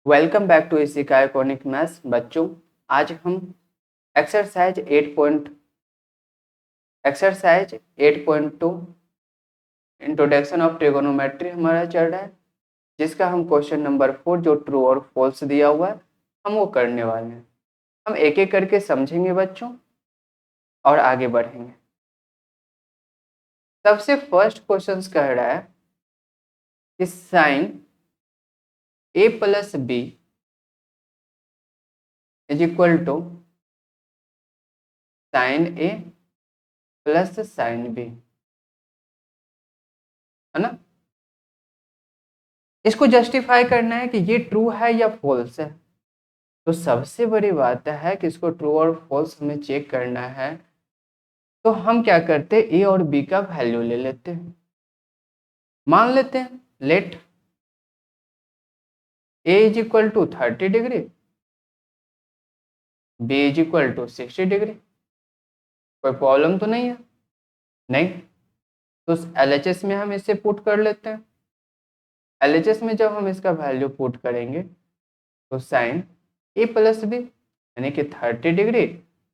Welcome back to इसिका iconic maths. बच्चों, आज हम एक्सरसाइज 8.2 इंट्रोडक्शन ऑफ ट्रिगोनोमेट्री हमारा चल रहा है, जिसका हम क्वेश्चन नंबर 4 जो ट्रू और फॉल्स दिया हुआ है हम वो करने वाले हैं। हम एक एक करके समझेंगे बच्चों और आगे बढ़ेंगे। सबसे फर्स्ट क्वेश्चन कह रहा है कि sine A plus B is equal to sine A plus sine B, है ना। इसको जस्टिफाई करना है कि ये ट्रू है या फॉल्स है। तो सबसे बड़ी बात है कि इसको ट्रू और फॉल्स हमें चेक करना है। तो हम क्या करते हैं, ए और बी का वैल्यू ले लेते हैं। मान लेते हैं let A is equal to 30 degree, B is equal to 60 degree. कोई प्रॉब्लम तो नहीं है? नहीं। तो LHS में हम इसे पुट कर लेते हैं। LHS में जब हम इसका वैल्यू पुट करेंगे तो साइन ए प्लस बी यानी कि 30 डिग्री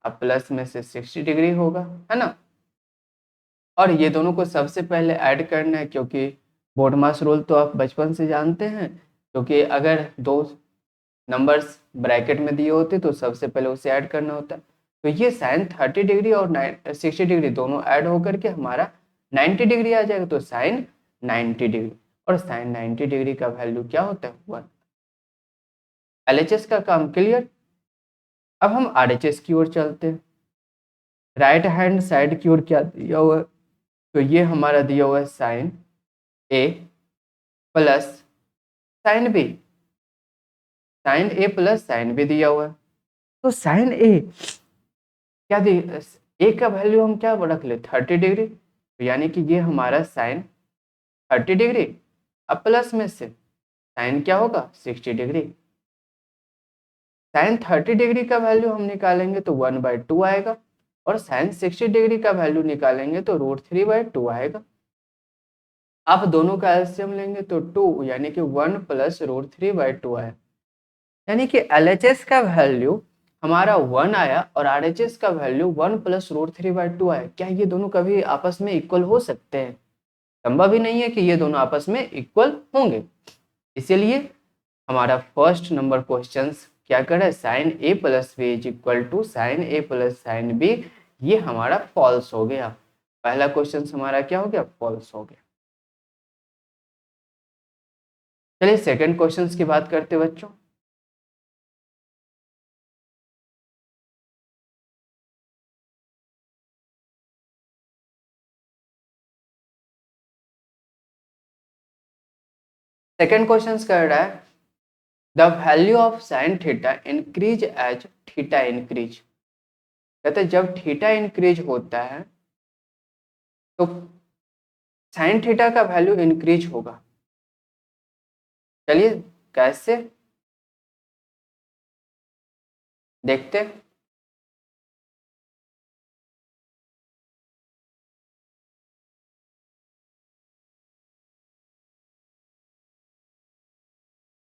अब प्लस में से 60 डिग्री होगा, है ना। और ये दोनों को सबसे पहले ऐड करना है, क्योंकि बोर्ड मास रूल तो आप बचपन से जानते हैं। क्योंकि अगर दो नंबर्स ब्रैकेट में दिए होते तो सबसे पहले उसे ऐड करना होता है। तो ये साइन 30 डिग्री और 60 डिग्री दोनों ऐड होकर के हमारा 90 डिग्री आ जाएगा। तो साइन 90 डिग्री, और साइन 90 डिग्री का वैल्यू क्या होता है? 1। LHS का काम क्लियर। अब हम RHS की ओर चलते हैं। राइट हैंड साइड की ओर क्या दिया हुआ है? तो ये हमारा दिया हुआ है sign A plus sine B. Sign A plus sine B दिया हुआ है। तो साइन ए क्या दी, ए का वैल्यू हम क्या रख ले, 30 डिग्री। तो यानी कि ये हमारा साइन 30 डिग्री अब प्लस में से साइन क्या होगा, 60 डिग्री। साइन 30 डिग्री का वैल्यू हम निकालेंगे तो 1/2 आएगा, और साइन 60 डिग्री का वैल्यू निकालेंगे तो √3/2 आएगा। आप दोनों का एलसीएम लेंगे तो 2 यानी कि 1 प्लस √3/2 आया। यानी कि LHS का वैल्यू हमारा 1 आया और RHS का वैल्यू 1 प्लस √3/2 आया। क्या ये दोनों कभी आपस में इक्वल हो सकते हैं? संभव ही नहीं है कि ये दोनों आपस में इक्वल होंगे। इसीलिए हमारा फर्स्ट नंबर क्वेश्चन क्या करे, sine A plus B is equal to sine A plus sine B, ये हमारा फॉल्स हो गया। पहला क्वेश्चन हमारा क्या हो गया, फॉल्स हो गया। चलिए सेकंड क्वेश्चन की बात करते हैं बच्चों। सेकंड क्वेश्चन कह रहा है the value of sine theta increase as theta increase. कहते हैं जब थीटा इंक्रीज होता है तो साइन थीटा का वैल्यू इंक्रीज होगा। चलिए कैसे देखते हैं।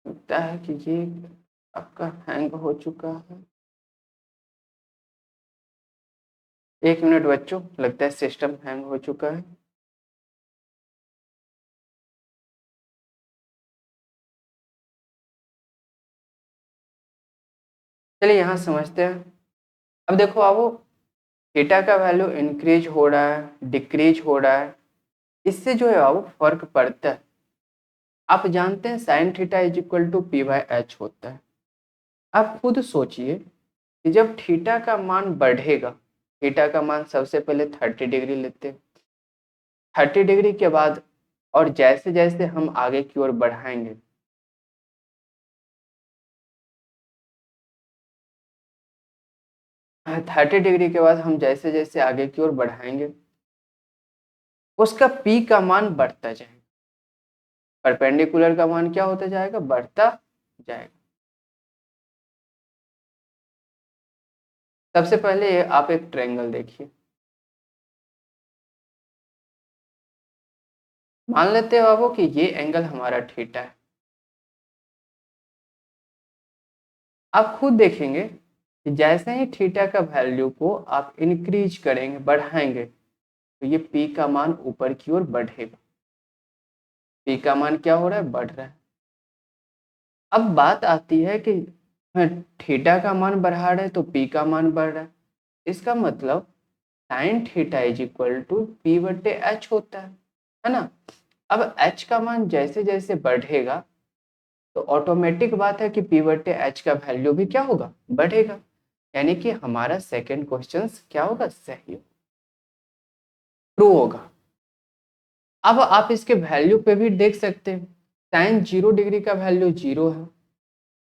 लगता है कि ये आपका हैंग हो चुका है। 1 मिनट बच्चों, लगता है सिस्टम हैंग हो चुका है। चलिए यहाँ समझते हैं। अब देखो आओ, थीटा का वैल्यू इंक्रीज हो रहा है, डिक्रीज हो रहा है, इससे जो है वो फर्क पड़ता है। आप जानते हैं sine theta is equal to P/H होता है। आप खुद सोचिए कि जब थीटा का मान बढ़ेगा, थीटा का मान सबसे पहले 30 डिग्री लेते हैं। 30 डिग्री के बाद और जैसे जैसे हम आगे की ओर बढ़ाएंगे, 30 डिग्री के बाद हम जैसे जैसे आगे की ओर बढ़ाएंगे उसका पी का मान बढ़ता जाएगा। परपेंडिकुलर का मान क्या होता जाएगा, बढ़ता जाएगा। सबसे पहले आप एक ट्रायंगल देखिए। मान लेते हो बाबू कि ये एंगल हमारा थीटा है। आप खुद देखेंगे कि जैसे ही थीटा का वैल्यू को आप इंक्रीज करेंगे, बढ़ाएंगे, तो ये पी का मान ऊपर की ओर बढ़ेगा। पी का मान क्या हो रहा है? बढ़ रहा है। अब बात आती है कि थीटा का मान बढ़ा रहे तो पी का मान बढ़ रहा है, इसका मतलब sine theta is equal to P बटे एच होता है ना। अब एच का मान जैसे जैसे बढ़ेगा तो ऑटोमेटिक बात है कि पी बटे एच का वैल्यू भी क्या होगा? बढ़ेगा। यानी कि हमारा सेकंड क्वेश्चन क्या होगा? सही होगा, ट्रू होगा। अब आप इसके वैल्यू पे भी देख सकते हैं, साइन 0 डिग्री का वैल्यू 0 है,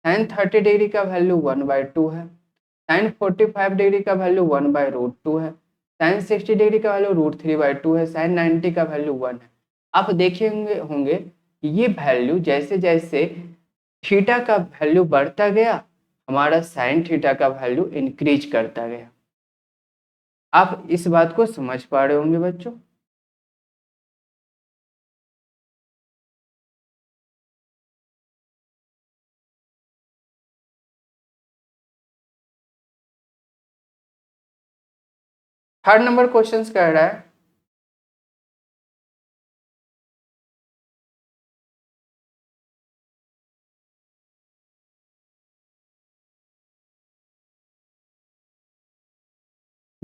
साइन 30 डिग्री का वैल्यू 1/2 है, साइन 45 डिग्री का वैल्यू 1/√2 है, साइन 60 डिग्री का वैल्यू √3/2 है, साइन 90 का वैल्यू 1 है। आप देखेंगे होंगे कि ये वैल्यू जैसे जैसे थीटा का वैल्यू बढ़ता गया, हमारा साइन थीटा का वैल्यू इंक्रीज करता गया। आप इस बात को समझ पा रहे होंगे बच्चों। थर्ड नंबर क्वेश्चन कह रहा है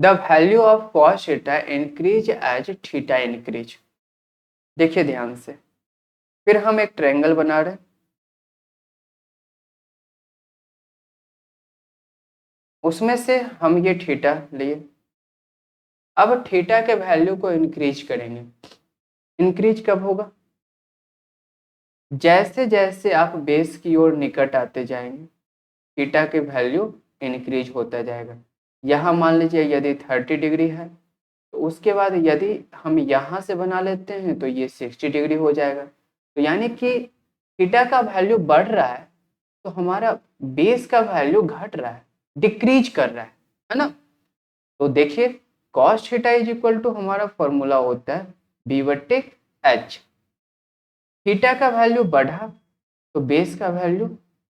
the value of cos theta increase as theta increase. देखिए ध्यान से, फिर हम एक ट्रायंगल बना रहे हैं, उसमें से हम ये थीटा लिए। अब थीटा के वैल्यू को इंक्रीज करेंगे। इंक्रीज कब होगा? जैसे जैसे आप बेस की ओर निकट आते जाएंगे, थीटा के वैल्यू इंक्रीज होता जाएगा। यहाँ मान लीजिए यदि 30 डिग्री है, तो उसके बाद यदि हम यहाँ से बना लेते हैं तो ये 60 डिग्री हो जाएगा। तो यानी कि थीटा का वैल्यू बढ़ रहा है तो हमारा बेस का वैल्यू घट रहा है, डिक्रीज कर रहा है ना। तो देखिए cos theta is equal to हमारा फॉर्मूला होता है बी बटे एच। थीटा का वैल्यू बढ़ा तो बेस का वैल्यू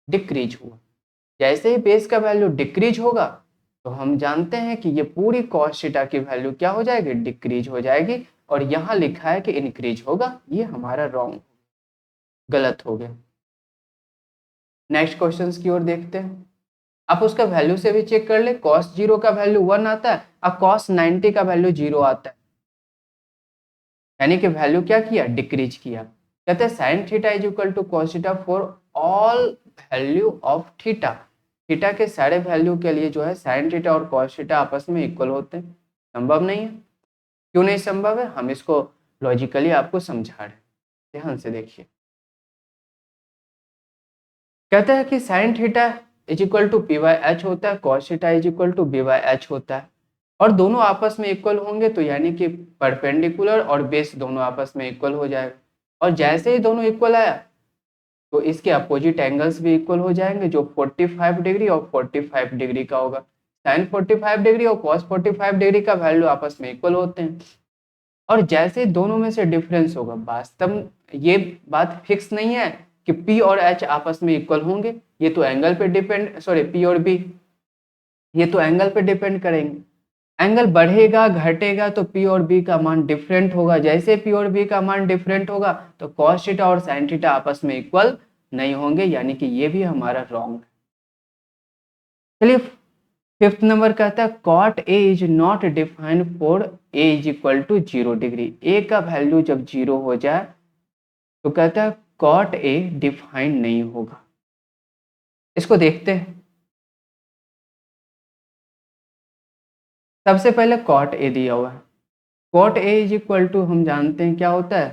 डिक्रीज हुआ। जैसे ही बेस का वैल्यू डिक्रीज होगा तो हम जानते हैं कि ये पूरी कॉस थीटा की वैल्यू क्या हो जाएगी? डिक्रीज हो जाएगी। और यहाँ लिखा है कि इंक्रीज होगा, ये हमारा रॉन्ग, गलत हो गया। नेक्स्ट क्वेश्चन की ओर देखते हैं। आप उसका वैल्यू से भी चेक कर ले, cos 0 का वैल्यू 1 आता है और cos 90 का वैल्यू 0 आता है, यानी कि वैल्यू क्या किया? डिक्रीज किया। कहते हैं sine theta is equal to cos theta for all value of theta. Theta के सारे वैल्यू के लिए जो है साइन थीटा और कॉस थीटा आपस में इक्वल होते हैं। संभव नहीं है। क्यों नहीं संभव है? हम इसको लॉजिकली आपको समझा रहे हैं, ध्यान से देखिए। कहते हैं कि sine theta is equal to P by H होता है, cos theta is equal to B by H होता है, और दोनों आपस में इक्वल होंगे तो यानी कि परपेंडिकुलर और बेस दोनों आपस में इक्वल हो जाएगा। और जैसे ही दोनों इक्वल आया तो इसके अपोजिट एंगल्स भी इक्वल हो जाएंगे, जो 45 डिग्री और 45 डिग्री का होगा। साइन 45 डिग्री और कॉस 45 डिग्री का वैल्यू आपस में इक्वल होते हैं। और जैसे दोनों में से डिफरेंस होगा, वास्तव में ये बात फिक्स नहीं है कि P और H आपस में इक्वल होंगे, ये तो एंगल पे डिपेंड, सॉरी P और B, ये तो एंगल पे डिपेंड करेंगे। एंगल बढ़ेगा घटेगा तो P और B का मान डिफरेंट होगा। जैसे P और B का मान डिफरेंट होगा तो cos थीटा और sin थीटा आपस में इक्वल नहीं होंगे, यानी कि ये भी हमारा रॉन्ग है। चलिए फिफ्थ नंबर कहता है cot A is not defined for A is equal to 0 degree. A का वैल्यू जब 0 हो जाए तो कहता है कॉट ए डिफाइंड नहीं होगा। इसको देखते हैं। सबसे पहले कॉट ए दिया हुआ है। Cot A is equal to हम जानते हैं क्या होता है?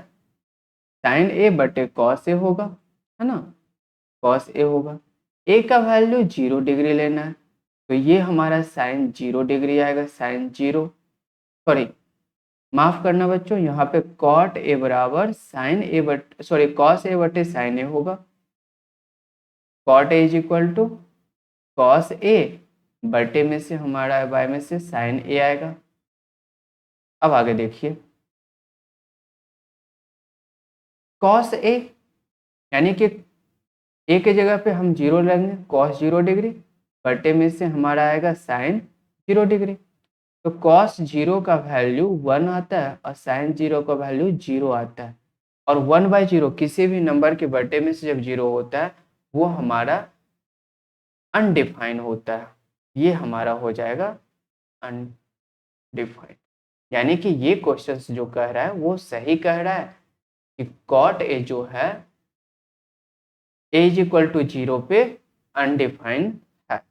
साइन ए बटे कॉस ए होगा, है ना। कॉस ए होगा। ए का वैल्यू 0 डिग्री लेना है तो ये हमारा साइन 0 डिग्री आएगा, साइन 0, सॉरी माफ करना बच्चों, यहाँ पे कॉट ए बराबर sine A but sorry cos A बटे साइन ए होगा। Cot A is equal to cos A बटे में से हमारा बाय में से साइन ए आएगा। अब आगे देखिए, कॉस ए यानी कि ए के जगह पे हम 0 लेंगे, कॉस 0 डिग्री, बटे में से हमारा आएगा साइन 0 डिग्री। तो कॉस 0 का वैल्यू 1 आता है और साइन 0 का वैल्यू 0 आता है। और 1/0 किसी भी नंबर के बटे में से जब 0 होता है वो हमारा अनडिफाइन होता है। ये हमारा हो जाएगा अनडिफाइंड। यानी कि ये क्वेश्चन जो कह रहा है वो सही कह रहा है कि कॉट ए जो है a=0 पे अनडिफाइंड है।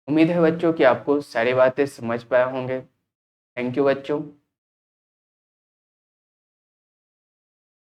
उम्मीद है बच्चों कि आपको सारी बातें समझ पाए होंगे। थैंक यू बच्चों।